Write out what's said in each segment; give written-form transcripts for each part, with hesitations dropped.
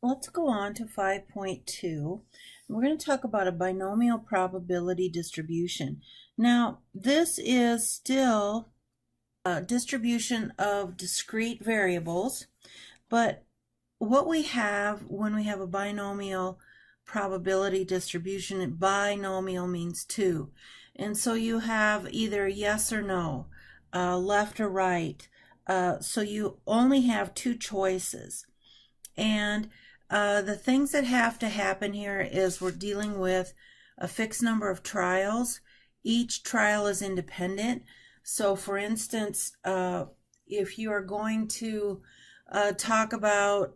Let's go on to 5.2. We're going to talk about a binomial probability distribution. Now, this is still a distribution of discrete variables, but what we have when we have a binomial probability distribution, binomial means two. And so you have either yes or no, left or right. So you only have two choices. And the things that have to happen here is we're dealing with a fixed number of trials. Each trial is independent. So for instance, if you are going to talk about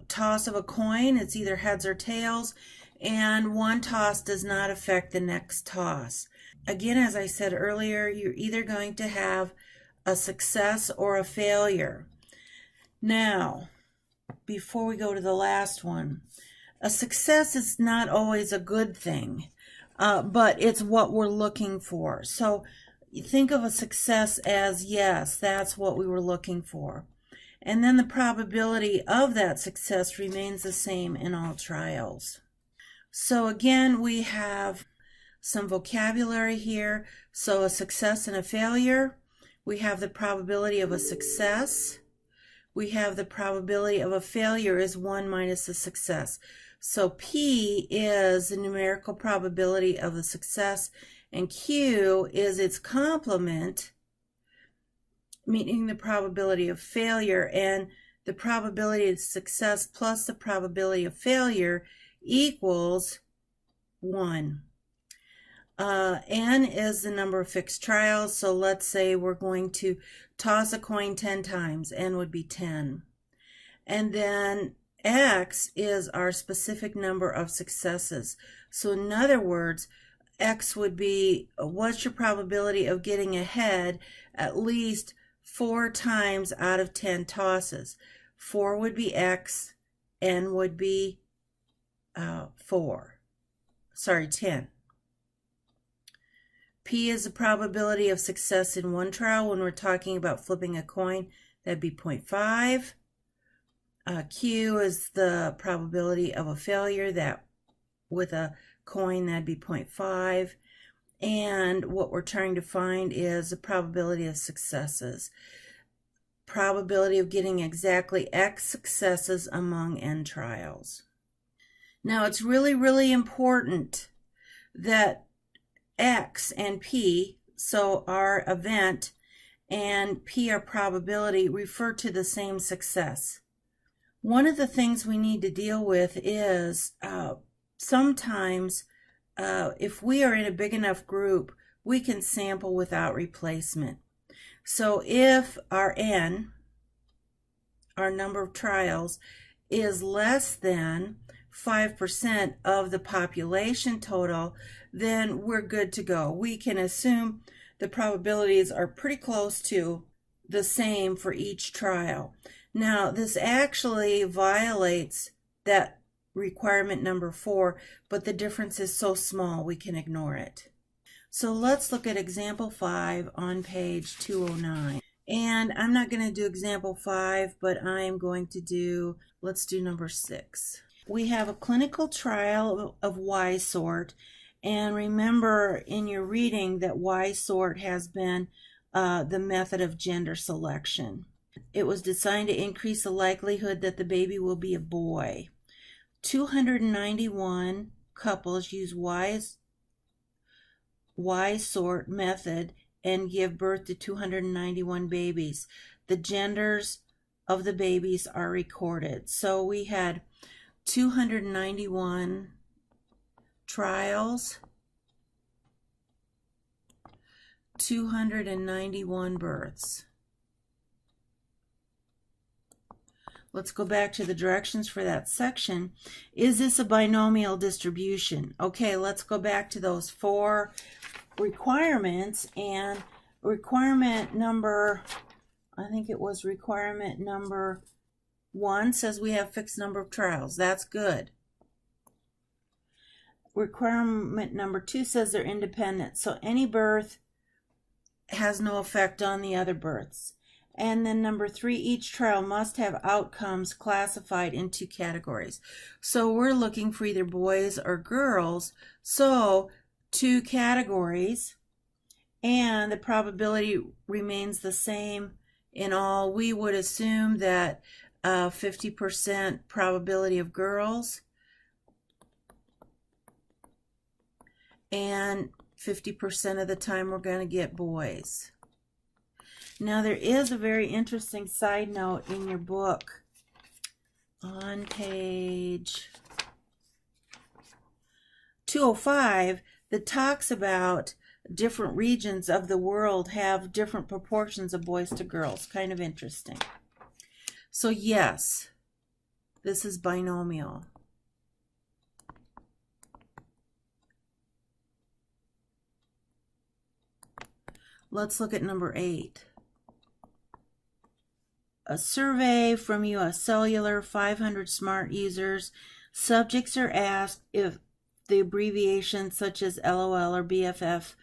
toss of a coin, it's either heads or tails, and one toss does not affect the next toss. Again, as I said earlier, you're either going to have a success or a failure. Now, before we go to the last one, a success is not always a good thing, but it's what we're looking for. So think of a success as yes, that's what we were looking for. And then the probability of that success remains the same in all trials. So again, we have some vocabulary here. So a success and a failure. We have the probability of a success. We have the probability of a failure is 1 minus the success. So P is the numerical probability of the success, and Q is its complement, meaning the probability of failure, and the probability of success plus the probability of failure equals 1. N is the number of fixed trials, so let's say we're going to toss a coin 10 times, N would be 10. And then X is our specific number of successes. So in other words, X would be, what's your probability of getting ahead at least 4 times out of 10 tosses? 4 would be X, N would be 10. P is the probability of success in one trial. When we're talking about flipping a coin, that'd be 0.5. Q is the probability of a failure, that with a coin, that'd be 0.5. And what we're trying to find is the probability of successes. Probability of getting exactly X successes among N trials. Now, it's really, really important that X and P, so our event, and P, our probability, refer to the same success. One of the things we need to deal with is sometimes if we are in a big enough group, we can sample without replacement. So if our N, our number of trials, is less than 5% of the population total, then we're good to go. We can assume the probabilities are pretty close to the same for each trial. Now, this actually violates that requirement number 4, but the difference is so small we can ignore it. So let's look at example 5 on page 209. And I'm not going to do example 5, but I'm going to do, let's do number 6. We have a clinical trial of Y sort, and remember in your reading that Y sort has been the method of gender selection. It was designed to increase the likelihood that the baby will be a boy. 291 couples use Y sort method and give birth to 291 babies. The genders of the babies are recorded. So we had 291 trials, 291 births. Let's go back to the directions for that section. Is this a binomial distribution? Okay, let's go back to those 4 requirements, and requirement number, I think it was requirement number 1 says we have fixed number of trials. That's good. Requirement number 2 says they're independent, so any birth has no effect on the other births. And then number 3, each trial must have outcomes classified into categories. So we're looking for either boys or girls. So 2 categories, and the probability remains the same in all. We would assume that 50% probability of girls and 50% of the time we're going to get boys. Now there is a very interesting side note in your book on page 205 that talks about different regions of the world have different proportions of boys to girls. Kind of interesting. So yes, this is binomial. Let's look at number 8. A survey from US Cellular, 500 smart users. Subjects are asked if the abbreviations such as LOL or BFF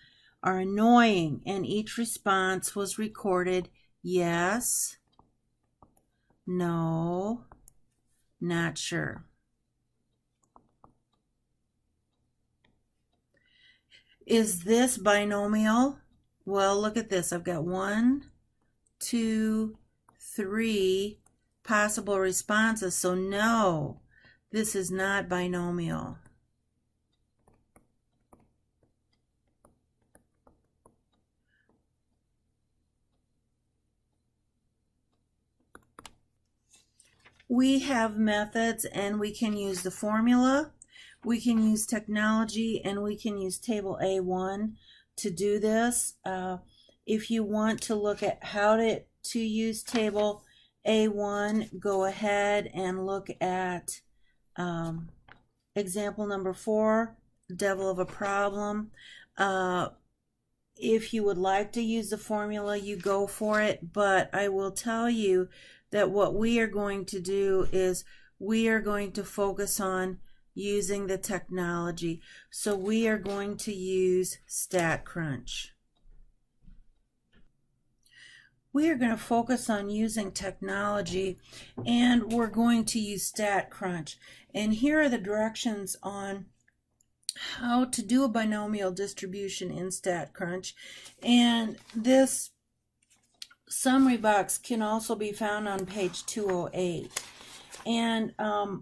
are annoying, and each response was recorded: yes, no, not sure. Is this binomial? Well, look at this. I've got 1, 2, 3 possible responses. So no, this is not binomial. We have methods, and we can use the formula, we can use technology, and we can use table A1 to do this. If you want to look at how to use table A1, go ahead and look at example number 4, devil of a problem. If you would like to use the formula, you go for it, but I will tell you that what we are going to do is we are going to focus on using the technology. So we are going to use StatCrunch. We are going to focus on using technology, and we're going to use StatCrunch. And here are the directions on how to do a binomial distribution in StatCrunch. And this summary box can also be found on page 208. And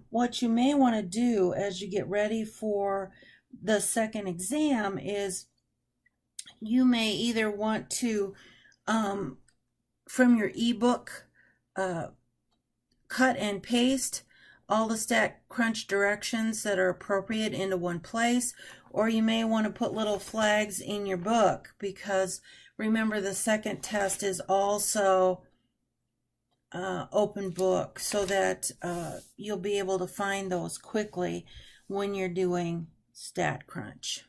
what you may want to do as you get ready for the second exam is you may either want to, from your ebook, cut and paste all the StatCrunch directions that are appropriate into one place, or you may want to put little flags in your book, because remember the second test is also open book, so that you'll be able to find those quickly when you're doing StatCrunch.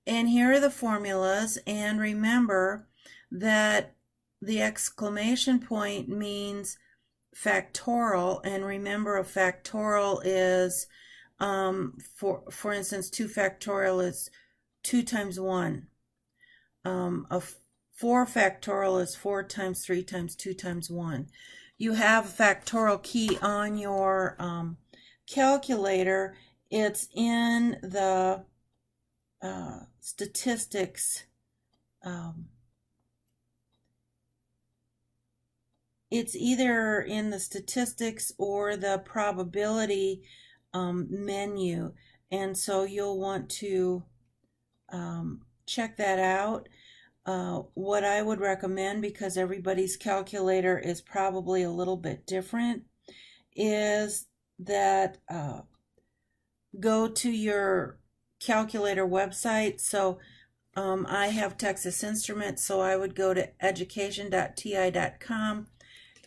And here are the formulas, and remember that the exclamation point means factorial, and remember a factorial is, for instance, 2 factorial is 2 times 1. A 4 factorial is 4 times 3 times 2 times 1. You have a factorial key on your calculator. It's in the statistics. It's either in the statistics or the probability menu, and so you'll want to check that out. What I would recommend, because everybody's calculator is probably a little bit different, is that go to your calculator website. So I have Texas Instruments, so I would go to education.ti.com,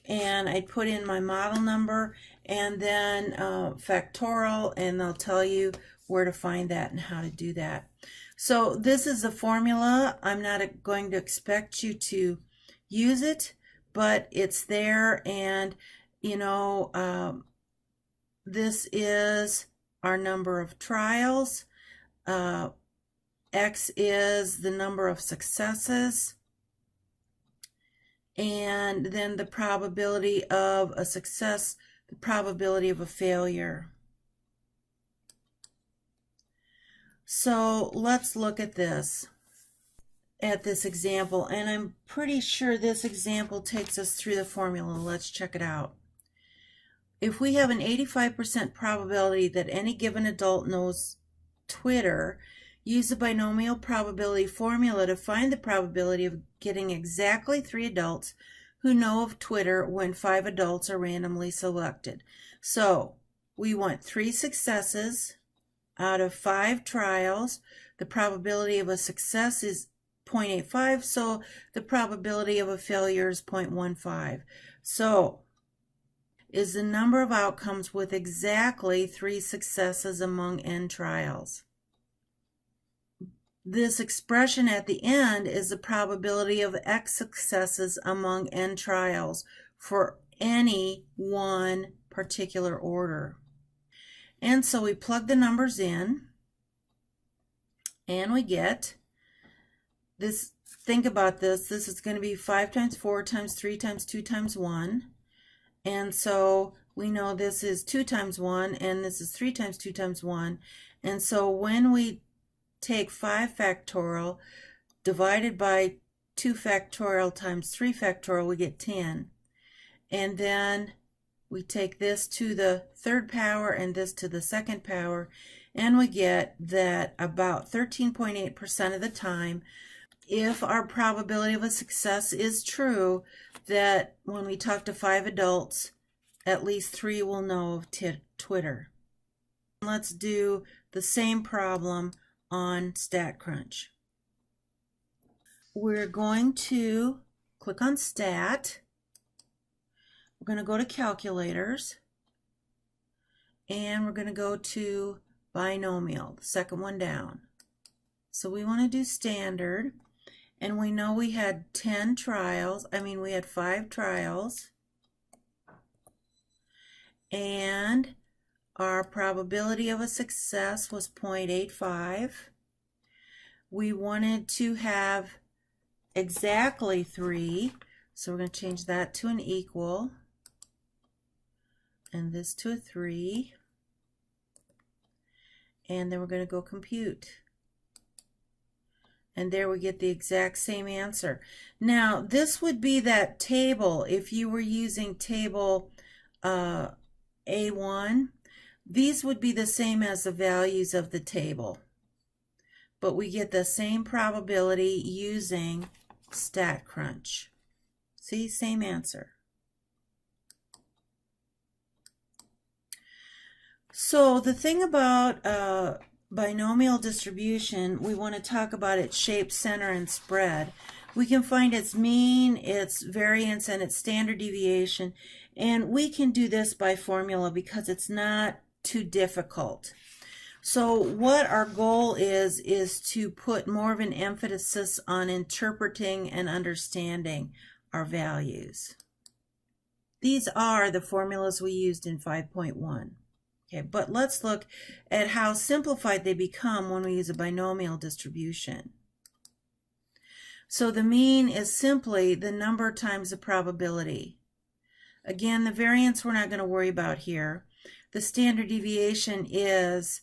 and I'd put in my model number and then factorial, and they'll tell you where to find that and how to do that. So this is the formula. I'm not going to expect you to use it, but it's there, and you know, this is our number of trials. X is the number of successes, and then the probability of a success, the probability of a failure. So let's look at this example, and I'm pretty sure this example takes us through the formula. Let's check it out. If we have an 85% probability that any given adult knows Twitter, use the binomial probability formula to find the probability of getting exactly 3 adults who know of Twitter when 5 adults are randomly selected. So we want 3 successes out of 5 trials. The probability of a success is 0.85, so the probability of a failure is 0.15. So is the number of outcomes with exactly 3 successes among n trials. This expression at the end is the probability of x successes among n trials for any one particular order. And so we plug the numbers in, and we get this. Think about this. This is going to be 5 times 4 times 3 times 2 times 1. And so we know this is 2 times 1, and this is 3 times 2 times 1. And so when we take 5 factorial divided by 2 factorial times 3 factorial, we get 10. And then we take this to the 3rd power and this to the 2nd power, and we get that about 13.8% of the time, if our probability of a success is true, that when we talk to 5 adults, at least 3 will know of Twitter. Let's do the same problem on StatCrunch. We're going to click on Stat. We're going to go to Calculators, and we're going to go to Binomial, the second one down. So we want to do Standard, and we know we had 5 trials, and our probability of a success was 0.85. We wanted to have exactly 3, so we're going to change that to an equal, and this to a 3, and then we're going to go compute. And there we get the exact same answer. Now, this would be that table if you were using table A1. These would be the same as the values of the table, but we get the same probability using StatCrunch. See, same answer. So the thing about binomial distribution, we want to talk about its shape, center, and spread. We can find its mean, its variance, and its standard deviation, and we can do this by formula because it's not too difficult. So what our goal is to put more of an emphasis on interpreting and understanding our values. These are the formulas we used in 5.1. Okay, but let's look at how simplified they become when we use a binomial distribution. So the mean is simply the number times the probability. Again, the variance we're not going to worry about here. The standard deviation is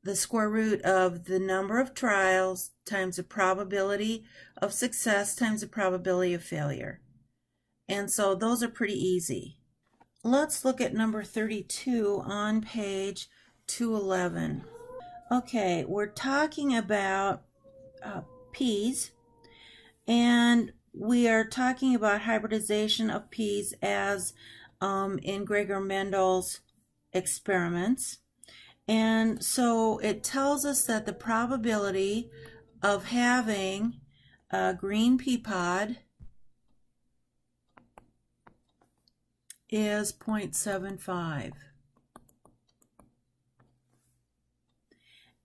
the square root of the number of trials times the probability of success times the probability of failure. And so those are pretty easy. Let's look at number 32 on page 211. Okay, we're talking about peas, and we are talking about hybridization of peas as in Gregor Mendel's experiments. And so it tells us that the probability of having a green pea pod is 0.75.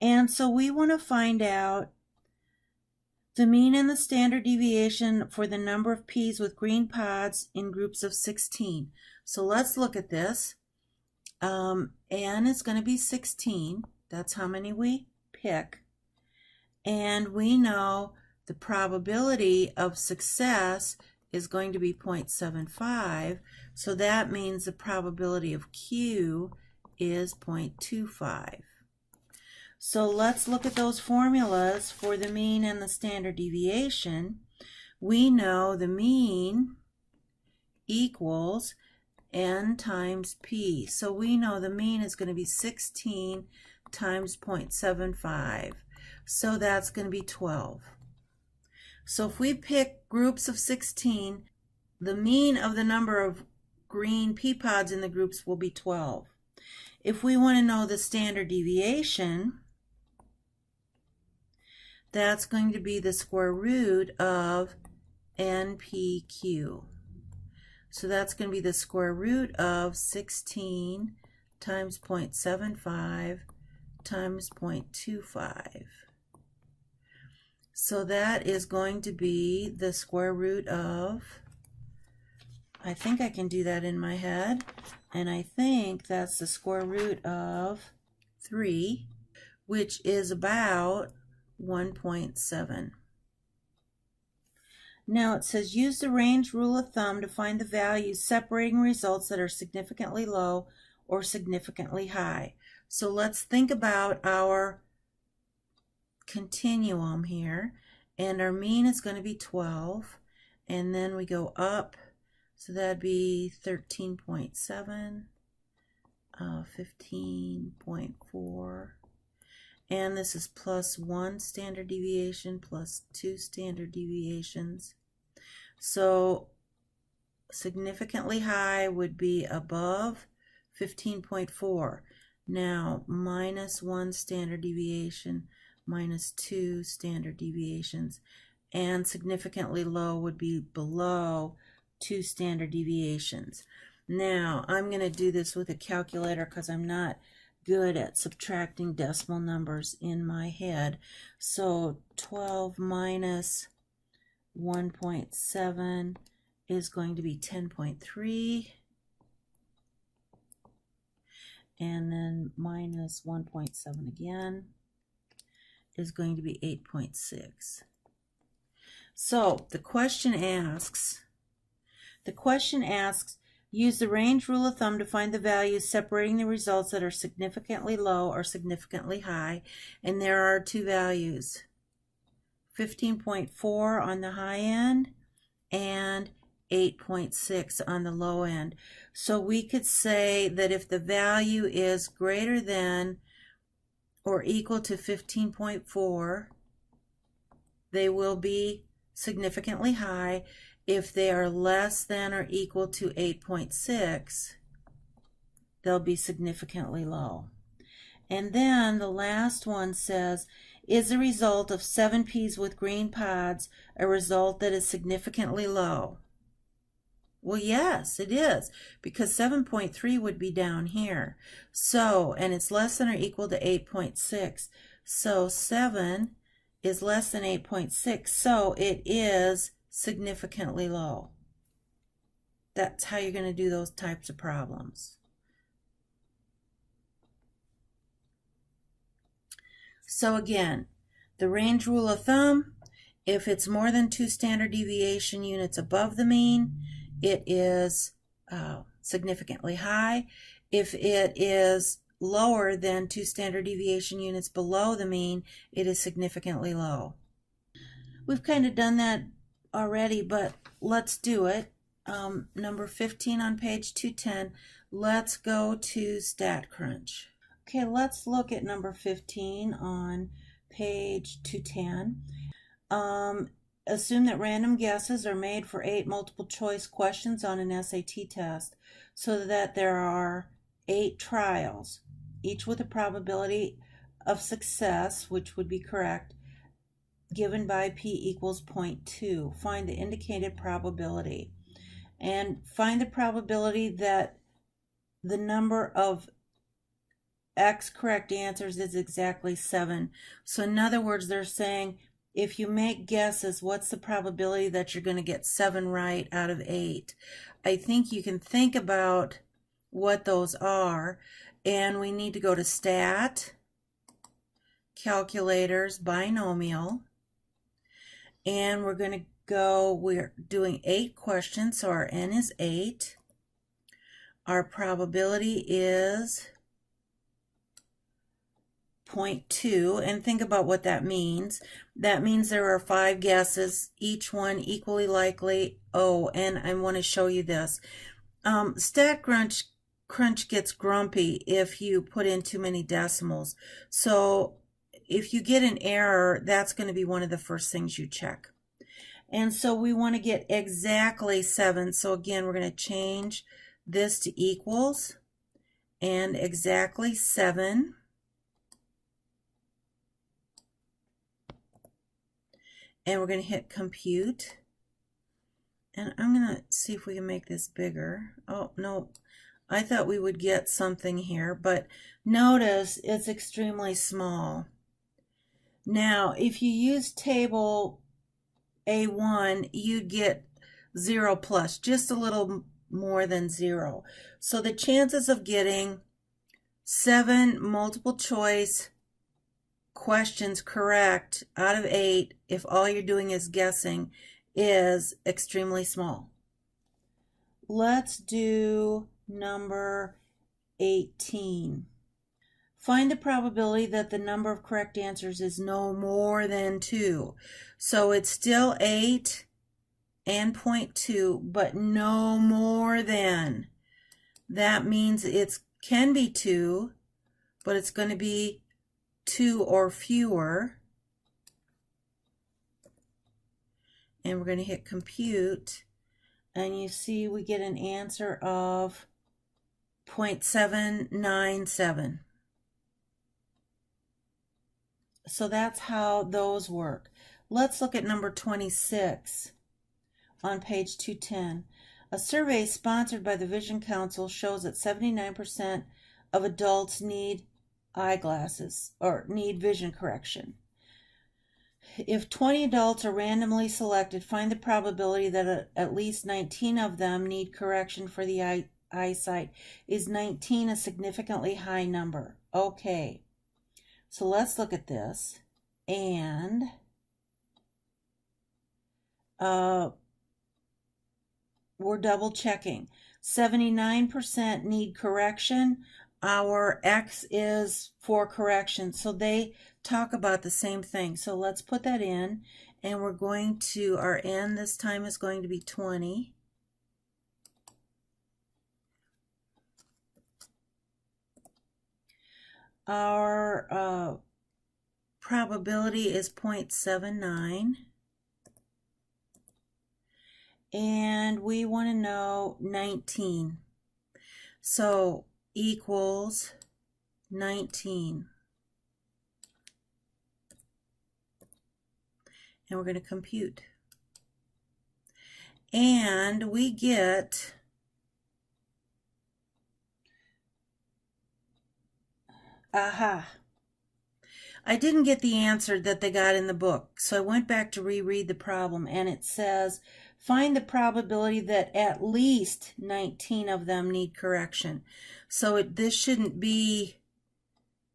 And so we want to find out the mean and the standard deviation for the number of peas with green pods in groups of 16. So let's look at this. N is going to be 16. That's how many we pick. And we know the probability of success is going to be 0.75, so that means the probability of Q is 0.25. So let's look at those formulas for the mean and the standard deviation. We know the mean equals n times p. So we know the mean is going to be 16 times 0.75. So that's going to be 12. So if we pick groups of 16, the mean of the number of green pea pods in the groups will be 12. If we want to know the standard deviation, that's going to be the square root of NPQ. So that's going to be the square root of 16 times 0.75 times 0.25. So that is going to be the square root of, I think I can do that in my head, and I think that's the square root of 3, which is about 1.7. Now it says use the range rule of thumb to find the values separating results that are significantly low or significantly high. So let's think about our continuum here, and our mean is going to be 12, and then we go up, so that'd be 13.7, 15.4, and this is plus 1 standard deviation plus 2 standard deviations. So significantly high would be above 15.4. Now minus 1 standard deviation minus 2 standard deviations, and significantly low would be below 2 standard deviations. Now I'm going to do this with a calculator because I'm not good at subtracting decimal numbers in my head. So 12 minus 1.7 is going to be 10.3, and then minus 1.7 again is going to be 8.6. So the question asks, use the range rule of thumb to find the values separating the results that are significantly low or significantly high, and there are two values, 15.4 on the high end and 8.6 on the low end. So we could say that if the value is greater than or equal to 15.4, they will be significantly high. If they are less than or equal to 8.6, they'll be significantly low. And then the last one says, is the result of 7 peas with green pods a result that is significantly low? Well, yes, it is, because 7.3 would be down here. So, and it's less than or equal to 8.6. So 7 is less than 8.6, so it is significantly low. That's how you're going to do those types of problems. So again, the range rule of thumb, if it's more than 2 standard deviation units above the mean, it is significantly high. If it is lower than 2 standard deviation units below the mean, it is significantly low. We've kind of done that already, but let's do it. Number 15 on page 210. Let's go to StatCrunch. Okay, let's look at number 15 on page 210. Assume that random guesses are made for 8 multiple choice questions on an SAT test, so that there are 8 trials, each with a probability of success, which would be correct, given by p equals 0.2. Find the indicated probability. And find the probability that the number of X correct answers is exactly 7. So in other words, they're saying, if you make guesses, what's the probability that you're going to get 7 right out of 8? I think you can think about what those are, and we need to go to Stat, Calculators, Binomial, and we're going to go, we're doing 8 questions, so our n is 8. Our probability is 0.2, and think about what that means. That means there are 5 guesses, each one equally likely. Oh, and I want to show you this. StatCrunch gets grumpy if you put in too many decimals. So if you get an error, that's going to be one of the first things you check. And so we want to get exactly 7. So again, we're going to change this to equals and exactly 7. And we're going to hit compute. And I'm going to see if we can make this bigger. Oh, no. I thought we would get something here, but notice it's extremely small. Now, if you use table A1, you'd get 0 plus, just a little more than 0. So the chances of getting 7 multiple choice questions correct out of 8, if all you're doing is guessing, is extremely small. Let's do number 18. Find the probability that the number of correct answers is no more than 2. So it's still 8 and 0.2, but no more than. That means it can be 2, but it's going to be 2 or fewer. And we're going to hit compute. And you see we get an answer of 0.797. So that's how those work. Let's look at number 26 on page 210. A survey sponsored by the Vision Council shows that 79% of adults need eyeglasses or need vision correction. If 20 adults are randomly selected, find the probability that at least 19 of them need correction for the eyesight. Is 19 a significantly high number? Okay, so let's look at this. And we're double checking. 79% need correction. Our X is for correction. So they talk about the same thing. So let's put that in. And we're going to, our N this time is going to be 20. Our probability is 0.79. And we want to know 19. So equals 19. And we're going to compute. And we get aha. I didn't get the answer that they got in the book, so I went back to reread the problem, and it says, find the probability that at least 19 of them need correction. So this shouldn't be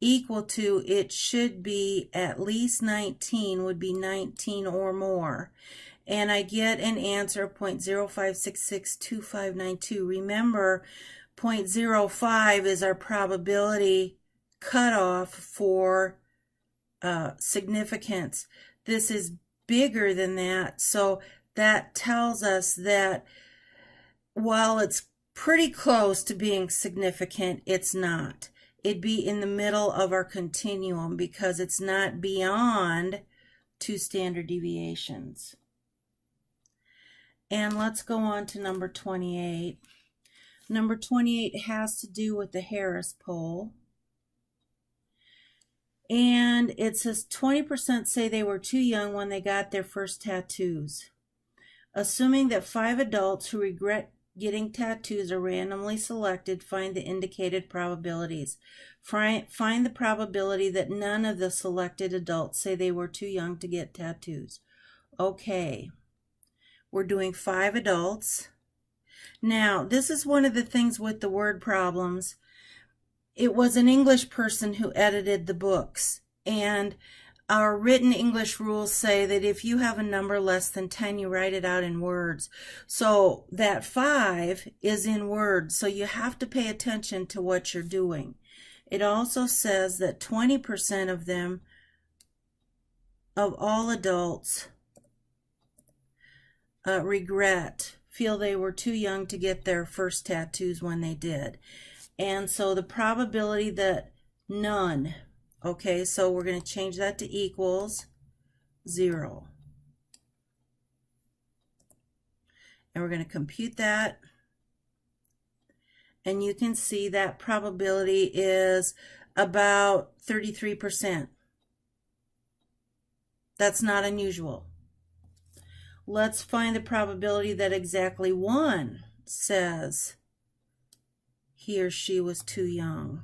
equal to, it should be at least 19 would be 19 or more. And I get an answer of 0.05662592. Remember, 0.05 is our probability cutoff for significance. This is bigger than that, so that tells us that while it's pretty close to being significant, it's not. It'd be in the middle of our continuum because it's not beyond 2 standard deviations. And let's go on to number 28. Number 28 has to do with the Harris poll. And it says 20% say they were too young when they got their first tattoos. Assuming that 5 adults who regret getting tattoos are randomly selected, find the indicated probabilities. Find the probability that none of the selected adults say they were too young to get tattoos. Okay, we're doing 5 adults. Now, this is one of the things with the word problems. It was an English person who edited the books, and Our written English rules say that if you have a number less than 10, you write it out in words. So that 5 is in words, so you have to pay attention to what you're doing. It also says that 20% of them, of all adults, feel they were too young to get their first tattoos when they did. And so the probability that none, okay, so we're going to change that to equals 0. And we're going to compute that. And you can see that probability is about 33%. That's not unusual. Let's find the probability that exactly 1 says he or she was too young.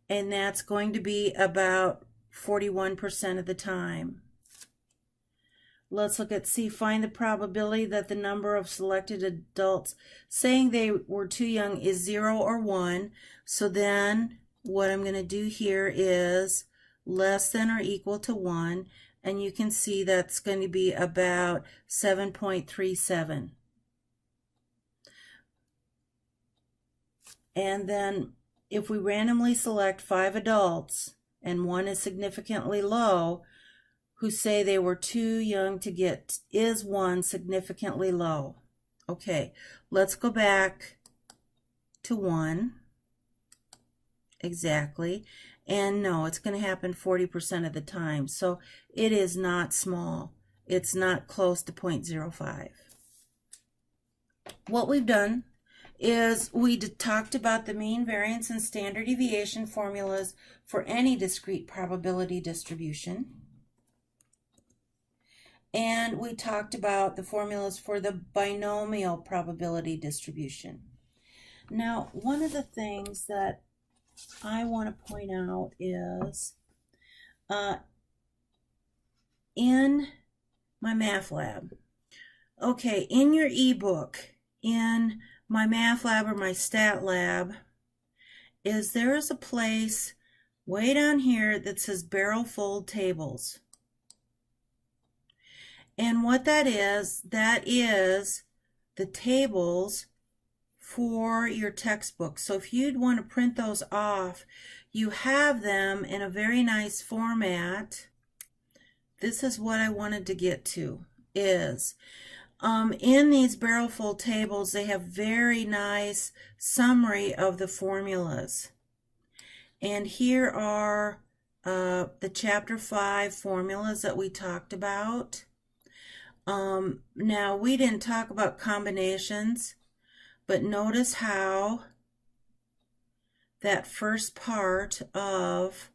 And that's going to be about 41% of the time. Let's look at C. Find the probability that the number of selected adults saying they were too young is 0 or 1. So then what I'm going to do here is less than or equal to 1. And you can see that's going to be about 7.37. And then if we randomly select 5 adults and 1 is significantly low, who say they were too young to get, is 1 significantly low? Okay, let's go back to 1. Exactly. And no, it's going to happen 40% of the time. So it is not small. It's not close to 0.05. What we've done is we talked about the mean, variance, and standard deviation formulas for any discrete probability distribution. And we talked about the formulas for the binomial probability distribution. Now, one of the things that I want to point out is in my math lab. Okay, in your ebook, in my math lab or my stat lab, there is a place way down here that says barrel fold tables. And what that is the tables for your textbook. So if you'd want to print those off, you have them in a very nice format. This is what I wanted to get to, is in these barrel fold tables, they have very nice summary of the formulas. And here are the chapter 5 formulas that we talked about. Now, we didn't talk about combinations, but notice how that first part of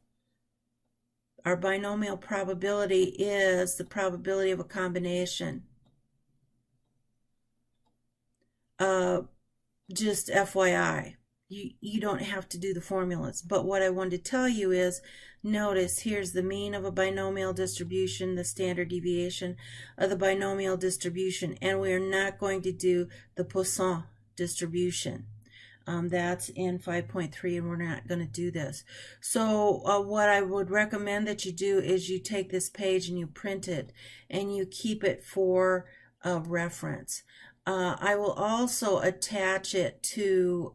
our binomial probability is the probability of a combination. Just FYI, you don't have to do the formulas, but what I wanted to tell you is, notice here's the mean of a binomial distribution, the standard deviation of the binomial distribution, and we are not going to do the Poisson distribution. That's in 5.3, and we're not going to do this. So what I would recommend that you do is you take this page and you print it and you keep it for reference. I will also attach it to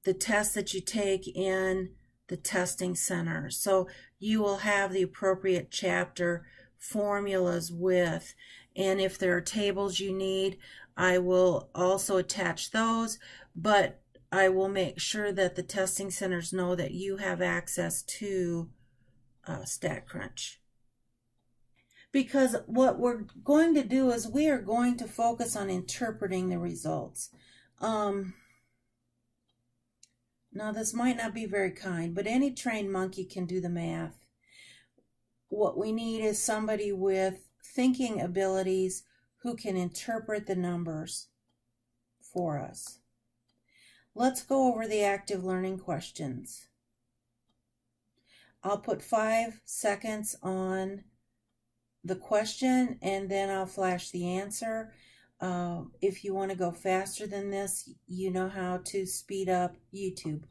the test that you take in the testing center. So you will have the appropriate chapter formulas with, and if there are tables you need, I will also attach those, but I will make sure that the testing centers know that you have access to StatCrunch. Because what we're going to do is we are going to focus on interpreting the results. Now, this might not be very kind, but any trained monkey can do the math. What we need is somebody with thinking abilities who can interpret the numbers for us. Let's go over the active learning questions. I'll put 5 seconds on the question and then I'll flash the answer. If you want to go faster than this, you know how to speed up YouTube.